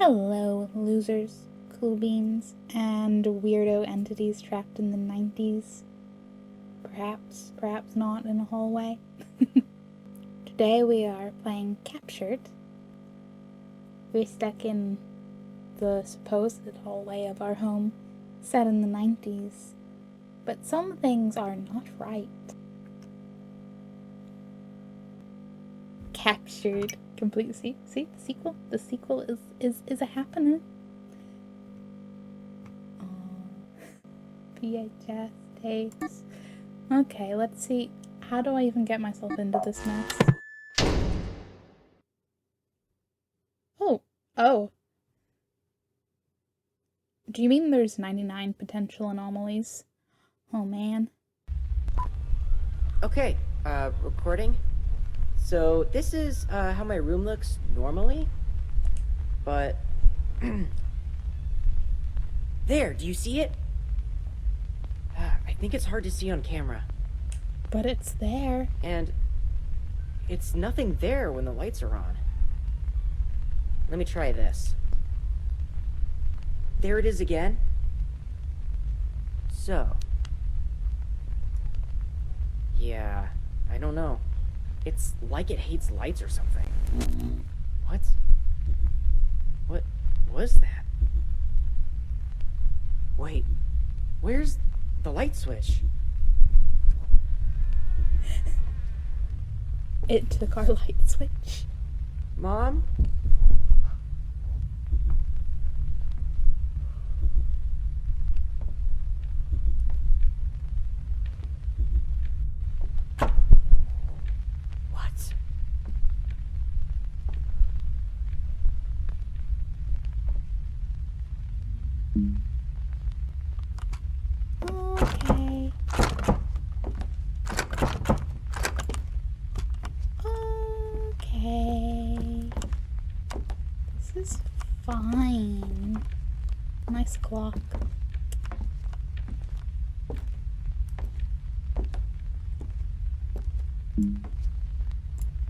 Hello, losers, cool beans, and weirdo entities trapped in the 90s. Perhaps not in a hallway. Today we are playing Captured. We're stuck in the supposed hallway of our home, set in the 90s. But some things are not right. Captured. Complete. See the sequel? The sequel is a happening. Oh, VHS tapes. Okay, let's see. How do I even get myself into this mess? Oh. Do you mean there's 99 potential anomalies? Oh man. Okay, recording. So this is how my room looks normally, but there, do you see it? I think it's hard to see on camera. But it's there. And it's nothing there when the lights are on. Let me try this. There it is again. So. Yeah, I don't know. It's like it hates lights or something. What was that? Wait, where's the light switch? It took our light switch. Mom? Okay. This is fine. Nice clock.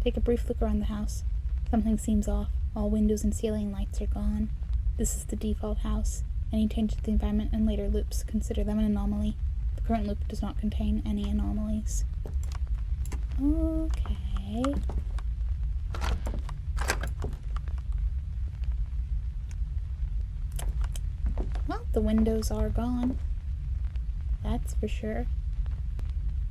Take a brief look around the house. Something seems off. All windows and ceiling lights are gone. This is the default house. Any change to the environment and later loops, consider them an anomaly. The current loop does not contain any anomalies. Okay. Well, the windows are gone. That's for sure.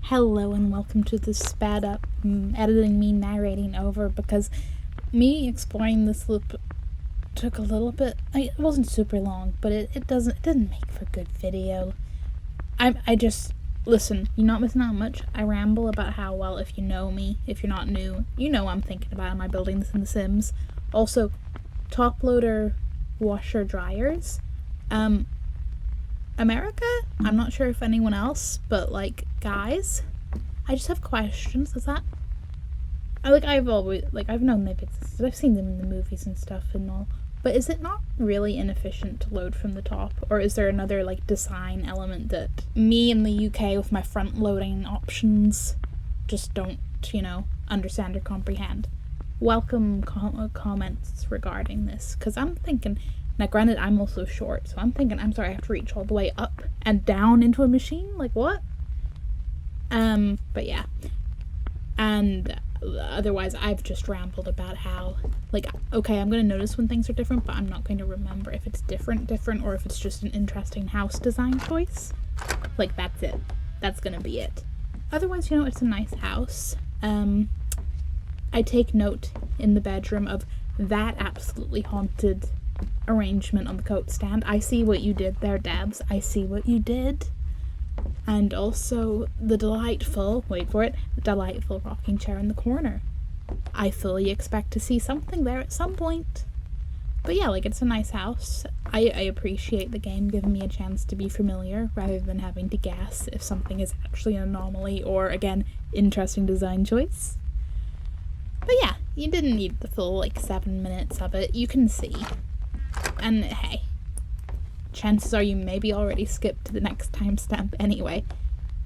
Hello and welcome to this sped up editing me narrating over, because me exploring this loop took a little bit. It wasn't super long, but it didn't make for good video. I just listen, you're not missing out much. I ramble about how, well, if you know me, if you're not new, you know I'm thinking about am I building this in The Sims. Also, top loader washer dryers. America? I'm not sure if anyone else, but like, guys, I just have questions. Is that I've known they've existed. I've seen them in the movies and stuff and all. But is it not really inefficient to load from the top? Or is there another, like, design element that me in the UK with my front-loading options just don't, understand or comprehend? Welcome comments regarding this, because I'm thinking, now granted I'm also short, so I'm thinking, I'm sorry, I have to reach all the way up and down into a machine? Like, what? But yeah. And otherwise, I've just rambled about how, like, okay, I'm going to notice when things are different, but I'm not going to remember if it's different, or if it's just an interesting house design choice. Like, that's it. That's going to be it. Otherwise, it's a nice house. I take note in the bedroom of that absolutely haunted arrangement on the coat stand. I see what you did there, Dabs. I see what you did. And also the delightful rocking chair in the corner. I fully expect to see something there at some point. But yeah, like, it's a nice house. I appreciate the game giving me a chance to be familiar rather than having to guess if something is actually an anomaly or, again, interesting design choice. But yeah, you didn't need the full, 7 minutes of it. You can see. And hey, chances are you maybe already skipped to the next timestamp anyway.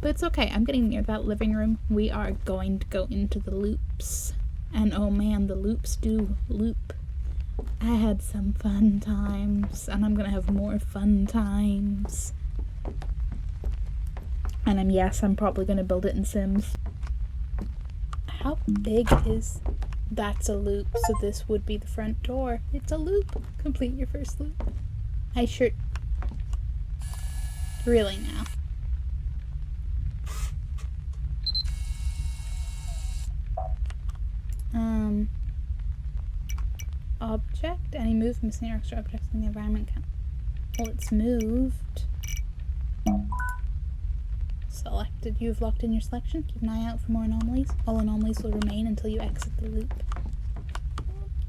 But it's okay, I'm getting near that living room. We are going to go into the loops. And oh man, the loops do loop. I had some fun times, and I'm gonna have more fun times. And I'm probably gonna build it in Sims. How big is... That's a loop, so this would be the front door. It's a loop. Complete your first loop. I sure... Really now. Object? Any move missing or extra objects in the environment count. Well, it's moved. Selected. You've locked in your selection. Keep an eye out for more anomalies. All anomalies will remain until you exit the loop.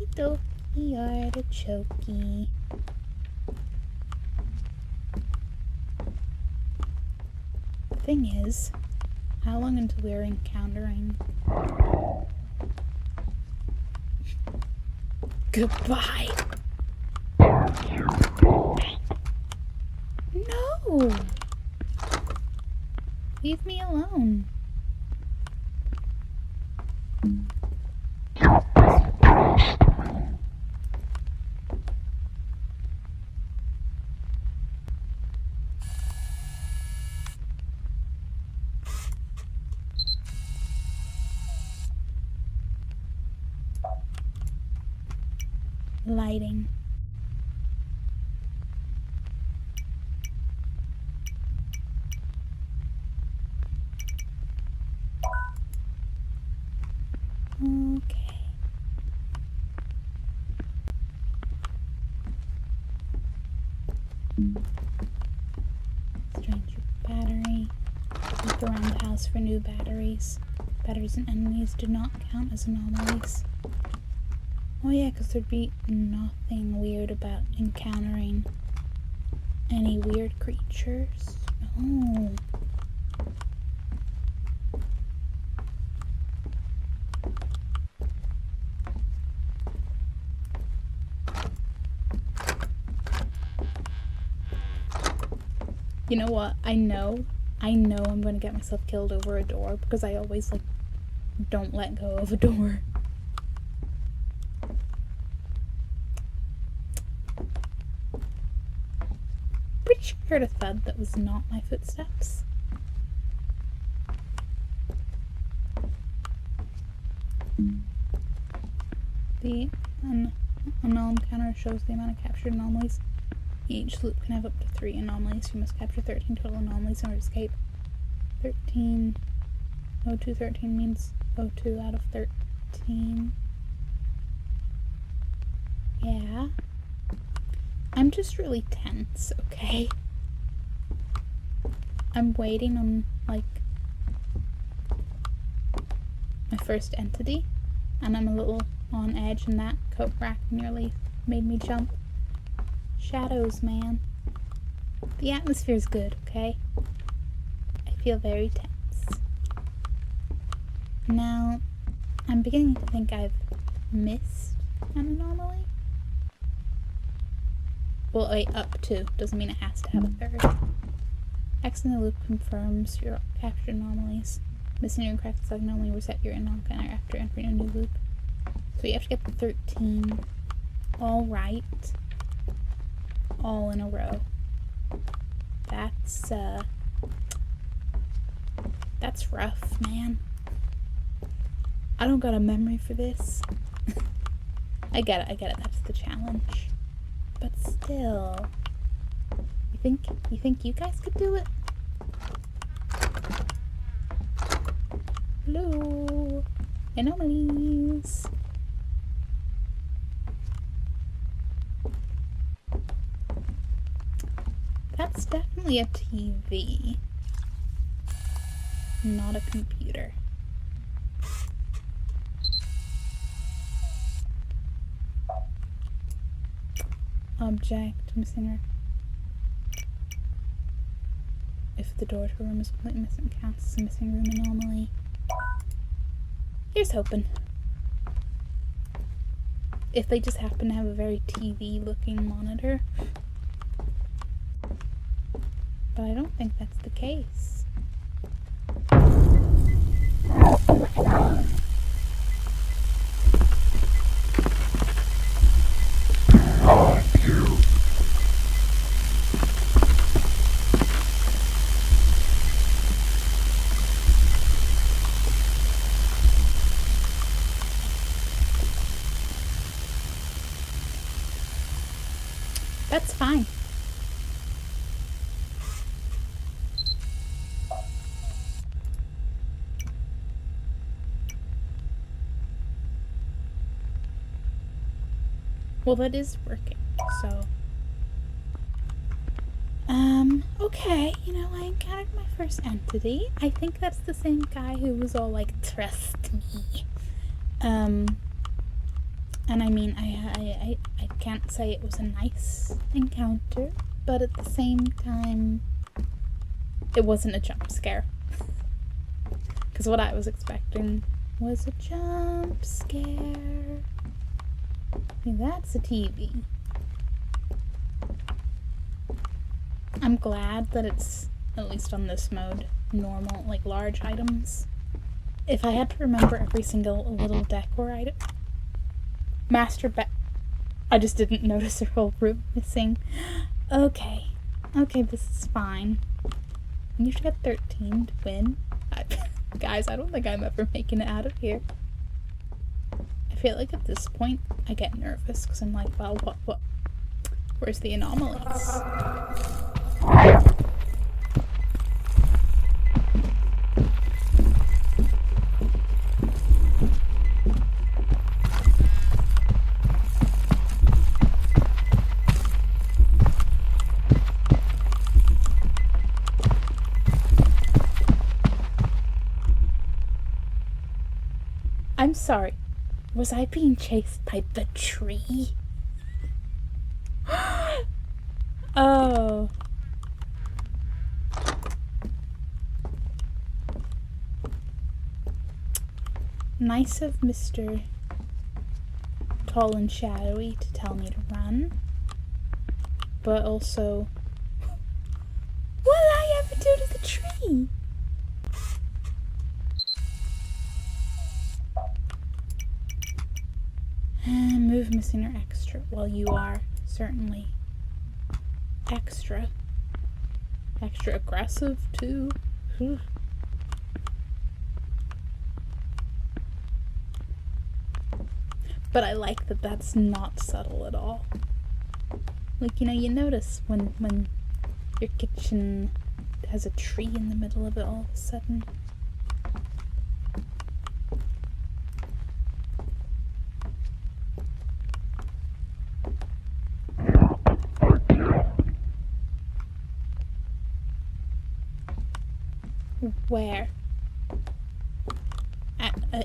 Okie dokie, artichokey. The thing is, how long until we're encountering... Goodbye! No! Leave me alone. Lighting. Okay. Strange battery. Look around the house for new batteries. Batteries and enemies do not count as anomalies. Oh yeah, because there'd be nothing weird about encountering any weird creatures. No. You know what? I know I'm gonna get myself killed over a door because I always, like, don't let go of a door. Pretty sure I heard a thud that was not my footsteps. The anom counter shows the amount of captured anomalies. Each loop can have up to 3 anomalies. You must capture 13 total anomalies in order to escape. 13. 02 13 means 02 out of 13. Yeah. I'm just really tense, okay? I'm waiting on, like, my first entity, and I'm a little on edge, and that coat rack nearly made me jump. Shadows, man. The atmosphere's good, okay? I feel very tense. Now, I'm beginning to think I've missed an anomaly. Well, wait, up to. Doesn't mean it has to have a third. X in the loop confirms your captured anomalies. Missing or correct Saga anomaly will reset your anom counter after entering a new loop. So you have to get the 13. All right. All in a row. That's rough, man. I don't got a memory for this. I get it, that's the challenge. But still, you think you guys could do it? Hello, anomalies. That's definitely a TV, not a computer. Object missing or if the door to a room is completely missing, counts as a missing room anomaly. Here's hoping. If they just happen to have a very TV looking monitor. But I don't think that's the case. That's fine. Well, that is working, so... okay, you know, I encountered my first entity. I think that's the same guy who was all like, trust me. And I mean, I can't say it was a nice encounter, but at the same time, it wasn't a jump scare. Because what I was expecting was a jump scare. I mean, that's a TV. I'm glad that it's, at least on this mode, normal, like large items. If I had to remember every single little decor item... I just didn't notice a whole room missing. Okay. Okay, this is fine. You should get 13 to win. Guys, I don't think I'm ever making it out of here. I feel like at this point, I get nervous because I'm like, well, what? Where's the anomalies? I'm sorry. Was I being chased by the tree? Oh. Nice of Mr. Tall and Shadowy to tell me to run. But also... what did I ever do to the tree? Move missing or extra. Well, you are certainly extra aggressive too. But I like that that's not subtle at all. Like, you know, you notice when your kitchen has a tree in the middle of it all of a sudden. Where?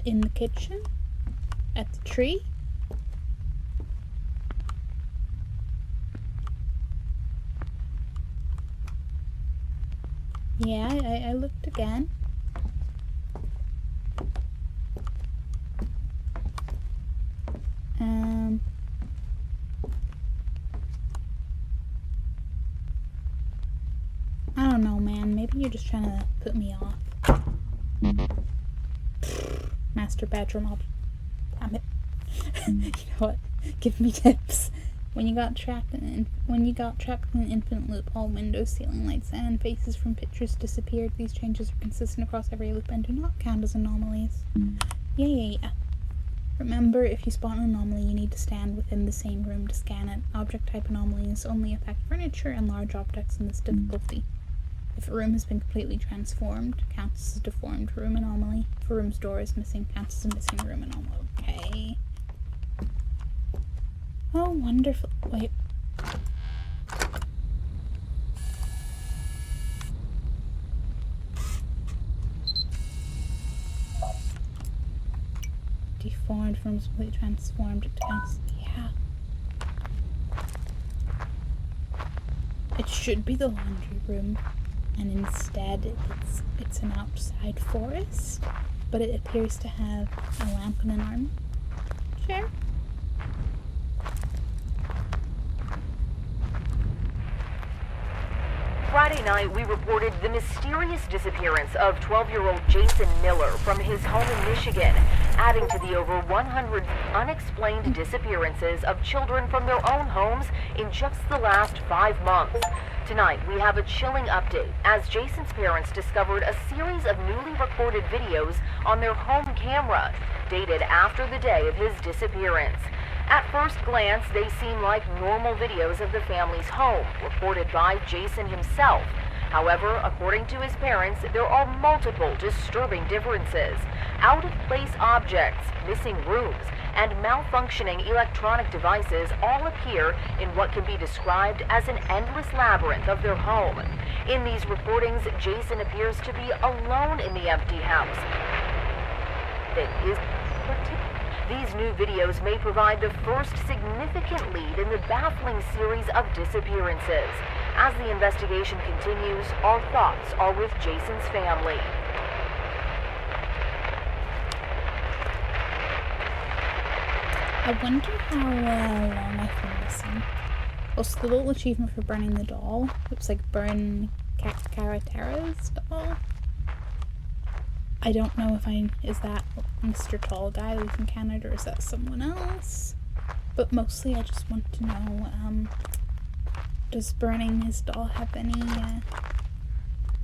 In the kitchen? At the tree? Yeah, I looked again. I don't know, man. Maybe you're just trying to put me off. Master bedroom. Damn it. You know what? Give me tips. When you got trapped in an infinite loop, all windows, ceiling lights, and faces from pictures disappeared. These changes are consistent across every loop and do not count as anomalies. Yeah. Remember, if you spot an anomaly, you need to stand within the same room to scan it. Object type anomalies only affect furniture and large objects in this difficulty. If a room has been completely transformed, counts as a deformed room anomaly. If a room's door is missing, counts as a missing room anomaly. Okay. Oh, wonderful. Wait. Deformed rooms completely transformed. It counts. Yeah. It should be the laundry room. And instead it's an outside forest, but it appears to have a lamp and an arm chair. Friday night, we reported the mysterious disappearance of 12-year-old Jason Miller from his home in Michigan, adding to the over 100 unexplained disappearances of children from their own homes in just the last 5 months. Tonight, we have a chilling update as Jason's parents discovered a series of newly recorded videos on their home camera, dated after the day of his disappearance. At first glance, they seem like normal videos of the family's home, reported by Jason himself. However, according to his parents, there are multiple disturbing differences. Out-of-place objects, missing rooms, and malfunctioning electronic devices all appear in what can be described as an endless labyrinth of their home. In these reportings, Jason appears to be alone in the empty house. These new videos may provide the first significant lead in the baffling series of disappearances. As the investigation continues, our thoughts are with Jason's family. I wonder how long I've been missing. Also, the little achievement for burning the doll. It was like burn Karatera's doll. I don't know if is that Mr. Tall Guy we've encountered, or is that someone else? But mostly I just want to know, does burning his doll have any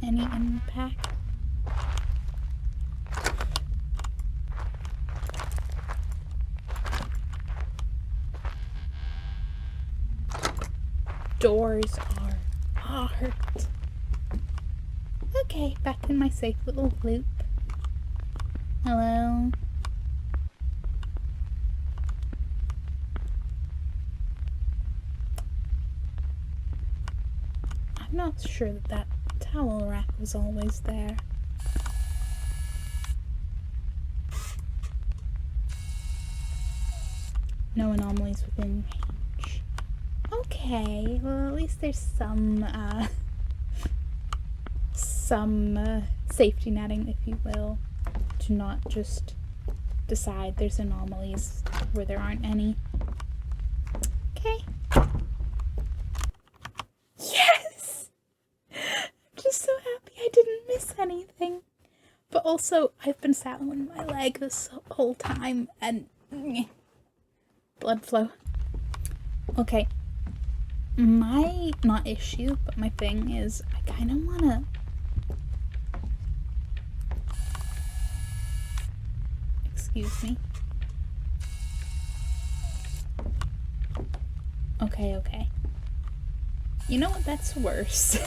impact? Doors are hard. Okay, back in my safe little loop. Hello? I'm not sure that towel rack was always there. No anomalies within range. Okay, well at least there's some safety netting, if you will, to not just decide there's anomalies where there aren't any. Okay. Yes! I'm just so happy I didn't miss anything. But also, I've been sat on my leg this whole time and blood flow. Okay. My, not issue, but my thing is, I kind of want to... Excuse me. Okay. You know what, that's worse.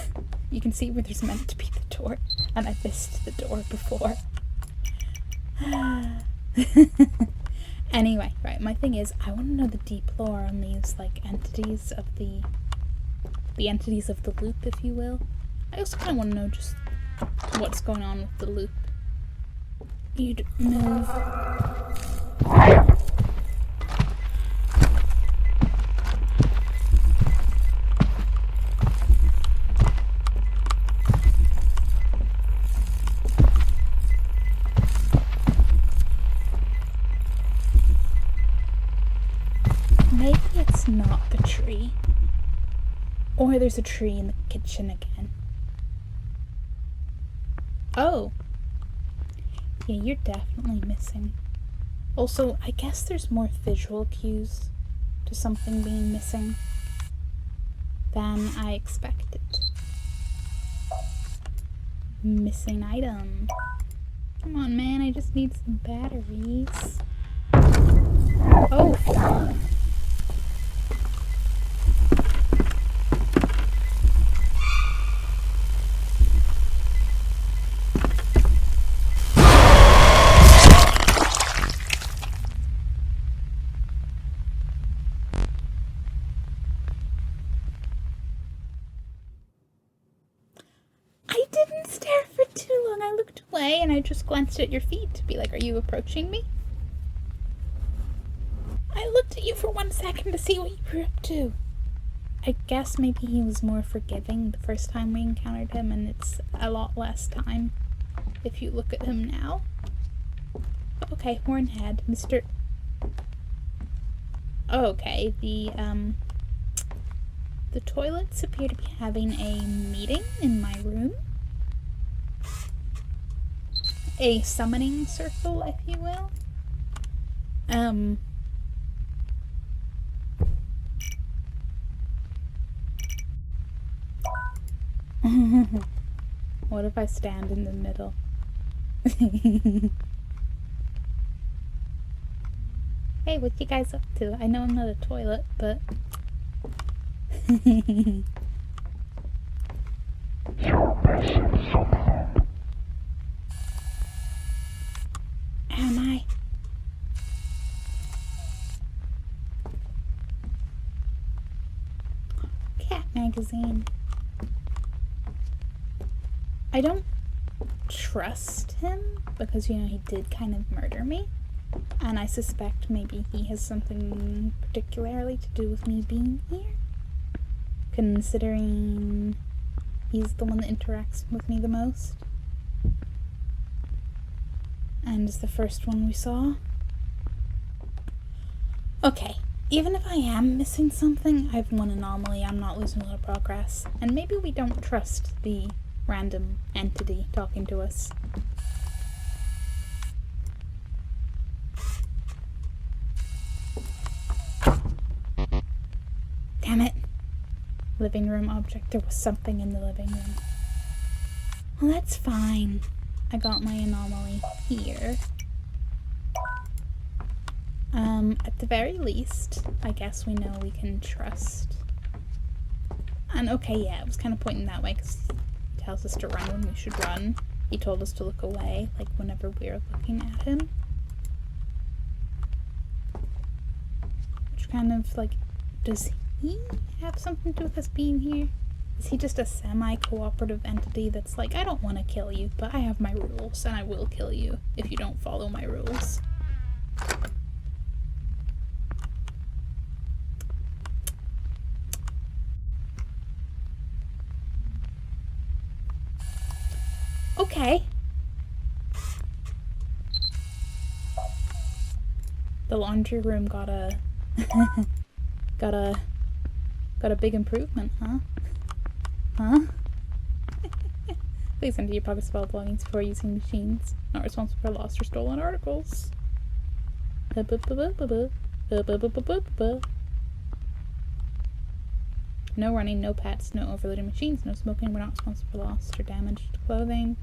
You can see where there's meant to be the door, and I missed the door before. Anyway, right, my thing is, I want to know the deep lore on these, like, entities of the entities of the loop, if you will. I also kind of want to know just what's going on with the loop. You'd move. Maybe it's not the tree. Or there's a tree in the kitchen again. Oh. Yeah, you're definitely missing. Also, I guess there's more visual cues to something being missing than I expected. Missing item. Come on, man, I just need some batteries. Oh! And I just glanced at your feet to be like, are you approaching me? I looked at you for 1 second to see what you were up to. I guess maybe he was more forgiving the first time we encountered him, and it's a lot less time if you look at him now. Okay, Hornhead, Mr. Oh, okay, the toilets appear to be having a meeting in my room. A summoning circle, if you will. What if I stand in the middle? Hey, what you guys up to? I know I'm not a toilet, but... Am I? Cat magazine. I don't trust him because, you know, he did kind of murder me. And I suspect maybe he has something particularly to do with me being here. Considering he's the one that interacts with me the most. And is the first one we saw. Okay, even if I am missing something, I've won Anomaly, I'm not losing a lot of progress. And maybe we don't trust the random entity talking to us. Damn it. Living room object. There was something in the living room. Well, that's fine. I got my anomaly here. At the very least, I guess we know we can trust. And okay, yeah, it was kind of pointing that way because he tells us to run when we should run. He told us to look away, like whenever we're looking at him. Which kind of like, does he have something to do with us being here? Is he just a semi-cooperative entity that's like, I don't want to kill you, but I have my rules, and I will kill you if you don't follow my rules? Okay. The laundry room got a got a big improvement, huh? Huh? Please empty your pockets of all belongings before using machines. Not responsible for lost or stolen articles. No running, no pets, no overloaded machines, no smoking. We're not responsible for lost or damaged clothing.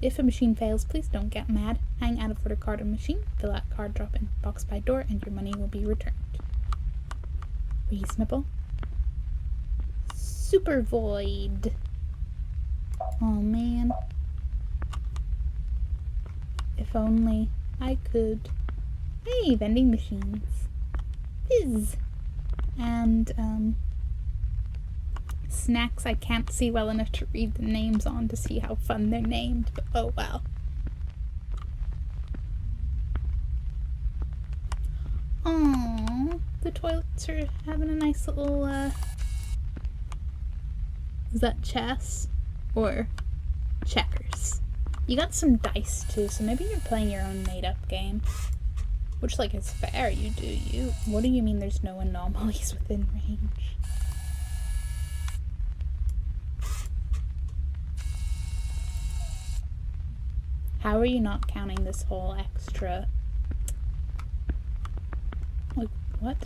If a machine fails, please don't get mad. Hang out of order card on machine, fill out card, drop in box by door, and your money will be returned. Reasonable. Super void. Oh man. If only I could. Hey, vending machines. Fizz. And, snacks I can't see well enough to read the names on to see how fun they're named, but oh well. Aww, the toilets are having a nice little, is that chess? Or checkers? You got some dice too, so maybe you're playing your own made-up game. Which, like, is fair, you do you. What do you mean there's no anomalies within range? How are you not counting this whole extra... Like, what?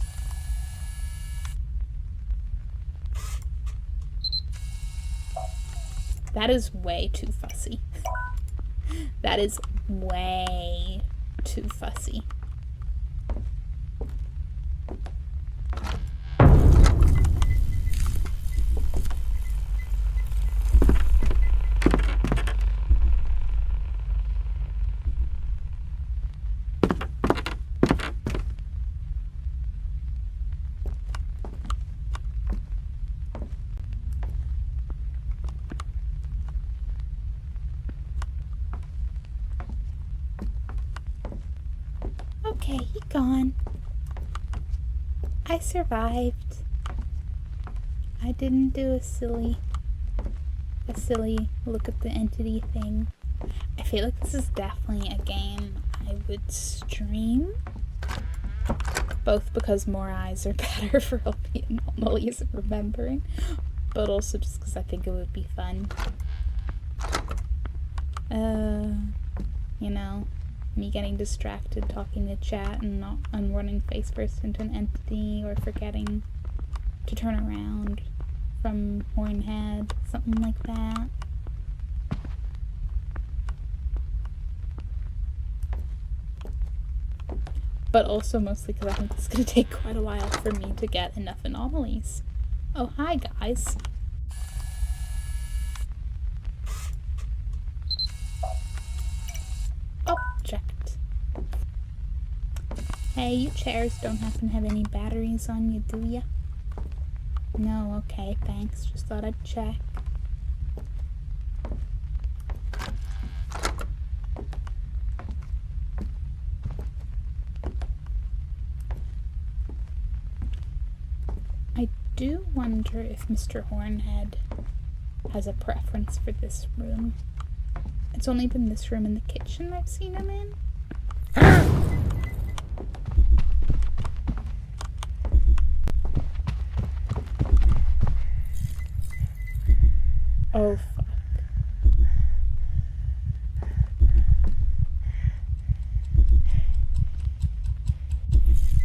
That is way too fussy. That is way too fussy. Okay, he gone. I survived. I didn't do a silly look at the entity thing. I feel like this is definitely a game I would stream. Both because more eyes are better for all the anomalies of remembering, but also just because I think it would be fun. You know, me getting distracted talking to chat and running face first into an entity, or forgetting to turn around from Hornhead, something like that. But also mostly because I think it's going to take quite a while for me to get enough anomalies. Oh, hi guys. Object. Hey, you chairs don't happen to have any batteries on you, do ya? No, okay, thanks. Just thought I'd check. I do wonder if Mr. Hornhead has a preference for this room. It's only been this room and the kitchen I've seen him in. Oh, fuck.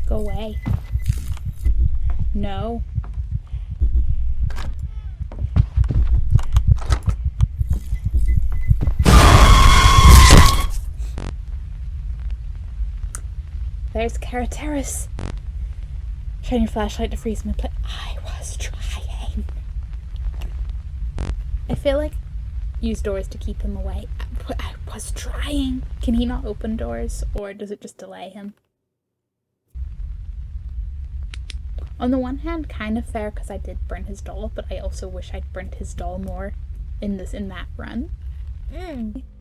Go away. No. There's Carateris. Shine your flashlight to freeze my I was trying. I feel like use doors to keep him away. I was trying. Can he not open doors, or does it just delay him? On the one hand, kind of fair because I did burn his doll, but I also wish I'd burnt his doll more in that run.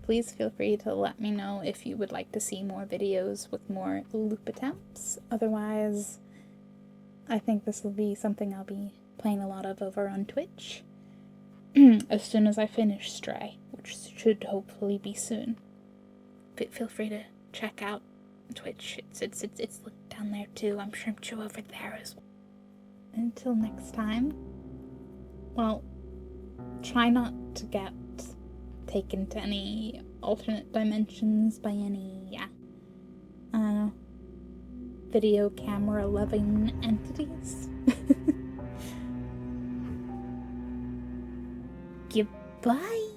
Please feel free to let me know if you would like to see more videos with more loop attempts. Otherwise, I think this will be something I'll be playing a lot of over on Twitch as soon as I finish Stray, which should hopefully be soon. Feel free to check out Twitch. It's linked down there too. I'm Shrimpchu over there as well. Until next time, well, try not to get taken to any alternate dimensions by any, video camera loving entities. Goodbye.